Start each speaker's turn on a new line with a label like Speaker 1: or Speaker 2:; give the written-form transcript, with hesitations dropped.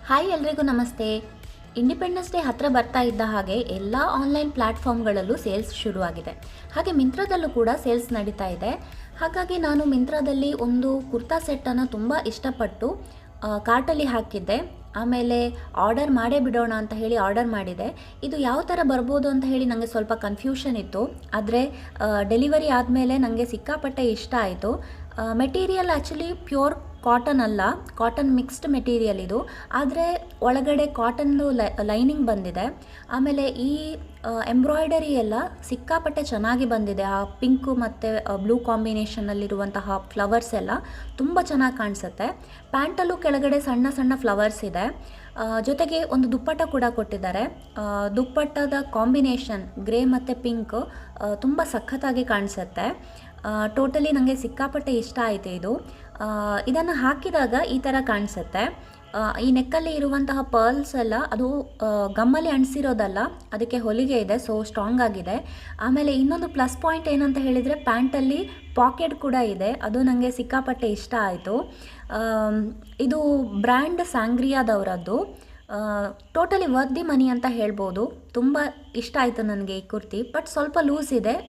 Speaker 1: Hi ಎಲ್ರಿಗೂ ನಮಸ್ತೆ. Independence day ಹತ್ತಿರ ಬರ್ತಾ ಇದ್ದ ಹಾಗೆ ಎಲ್ಲ ಆನ್ಲೈನ್ ಪ್ಲ್ಯಾಟ್ಫಾರ್ಮ್ಗಳಲ್ಲೂ ಸೇಲ್ಸ್ ಶುರುವಾಗಿದೆ. ಹಾಗೆ ಮಿಂತ್ರದಲ್ಲೂ ಕೂಡ ಸೇಲ್ಸ್ ನಡೀತಾ ಇದೆ. ಹಾಗಾಗಿ ನಾನು ಮಿಂತ್ರದಲ್ಲಿ ಒಂದು ಕುರ್ತಾ ಸೆಟ್ಟನ್ನು ತುಂಬ ಇಷ್ಟಪಟ್ಟು ಕಾರ್ಟಲ್ಲಿ ಹಾಕಿದ್ದೆ. ಆಮೇಲೆ ಆರ್ಡರ್ ಮಾಡೇ ಬಿಡೋಣ ಅಂತ ಹೇಳಿ ಆರ್ಡರ್ ಮಾಡಿದೆ. ಇದು ಯಾವ ಥರ ಬರ್ಬೋದು ಅಂತ ಹೇಳಿ ನನಗೆ ಸ್ವಲ್ಪ ಕನ್ಫ್ಯೂಷನ್ ಇತ್ತು. ಆದರೆ ಡೆಲಿವರಿ ಆದಮೇಲೆ ನನಗೆ ಸಿಕ್ಕಾಪಟ್ಟೆ ಇಷ್ಟ ಆಯಿತು. ಮೆಟೀರಿಯಲ್ ಆ್ಯಕ್ಚುಲಿ ಪ್ಯೂರ್ ಕಾಟನ್ ಅಲ್ಲ, ಕಾಟನ್ ಮಿಕ್ಸ್ಡ್ ಮೆಟೀರಿಯಲ್ ಇದು. ಆದರೆ ಒಳಗಡೆ ಕಾಟನ್ದು ಲೈನಿಂಗ್ ಬಂದಿದೆ. ಆಮೇಲೆ ಈ ಎಂಬ್ರಾಯ್ಡರಿ ಎಲ್ಲ ಸಿಕ್ಕಾಪಟ್ಟೆ ಚೆನ್ನಾಗಿ ಬಂದಿದೆ. ಆ ಪಿಂಕು ಮತ್ತು ಬ್ಲೂ ಕಾಂಬಿನೇಷನಲ್ಲಿರುವಂತಹ ಫ್ಲವರ್ಸ್ ಎಲ್ಲ ತುಂಬ ಚೆನ್ನಾಗಿ ಕಾಣಿಸುತ್ತೆ. ಪ್ಯಾಂಟಲ್ಲೂ ಕೆಳಗಡೆ ಸಣ್ಣ ಸಣ್ಣ ಫ್ಲವರ್ಸ್ ಇದೆ. ಜೊತೆಗೆ ಒಂದು ದುಪ್ಪಟ್ಟ ಕೂಡ ಕೊಟ್ಟಿದ್ದಾರೆ. ದುಪ್ಪಟ್ಟದ ಕಾಂಬಿನೇಷನ್ ಗ್ರೇ ಮತ್ತು ಪಿಂಕ್ ತುಂಬ ಸಖತ್ತಾಗಿ ಕಾಣಿಸುತ್ತೆ. ಟೋಟಲಿ ನನಗೆ ಸಿಕ್ಕಾಪಟ್ಟೆ ಇಷ್ಟ ಆಯಿತು ಇದು. ಇದನ್ನು ಹಾಕಿದಾಗ ಈ ಥರ ಕಾಣಿಸುತ್ತೆ. ಈ ನೆಕ್ಕಲ್ಲಿ ಇರುವಂತಹ ಪರ್ಲ್ಸ್ ಎಲ್ಲ ಅದು ಗಮ್ಮಲ್ಲಿ ಅಂಟಿಸಿರೋದಲ್ಲ, ಅದಕ್ಕೆ ಹೊಲಿಗೆ ಇದೆ, ಸೊ ಸ್ಟ್ರಾಂಗ್ ಆಗಿದೆ. ಆಮೇಲೆ ಇನ್ನೊಂದು ಪ್ಲಸ್ ಪಾಯಿಂಟ್ ಏನಂತ ಹೇಳಿದರೆ ಪ್ಯಾಂಟಲ್ಲಿ ಪಾಕೆಟ್ ಕೂಡ ಇದೆ. ಅದು ನನಗೆ ಸಿಕ್ಕಾಪಟ್ಟೆ ಇಷ್ಟ ಆಯಿತು. ಇದು ಬ್ರ್ಯಾಂಡ್ ಸ್ಯಾಂಗ್ರಿಯಾದವರದ್ದು. ಟೋಟಲಿ ವರ್ತ್ ದಿ ಮನಿ ಅಂತ ಹೇಳ್ಬೋದು. ತುಂಬ ಇಷ್ಟ ಆಯಿತು ನನಗೆ ಈ ಕುರ್ತಿ. ಬಟ್ ಸ್ವಲ್ಪ ಲೂಸ್ ಇದೆ.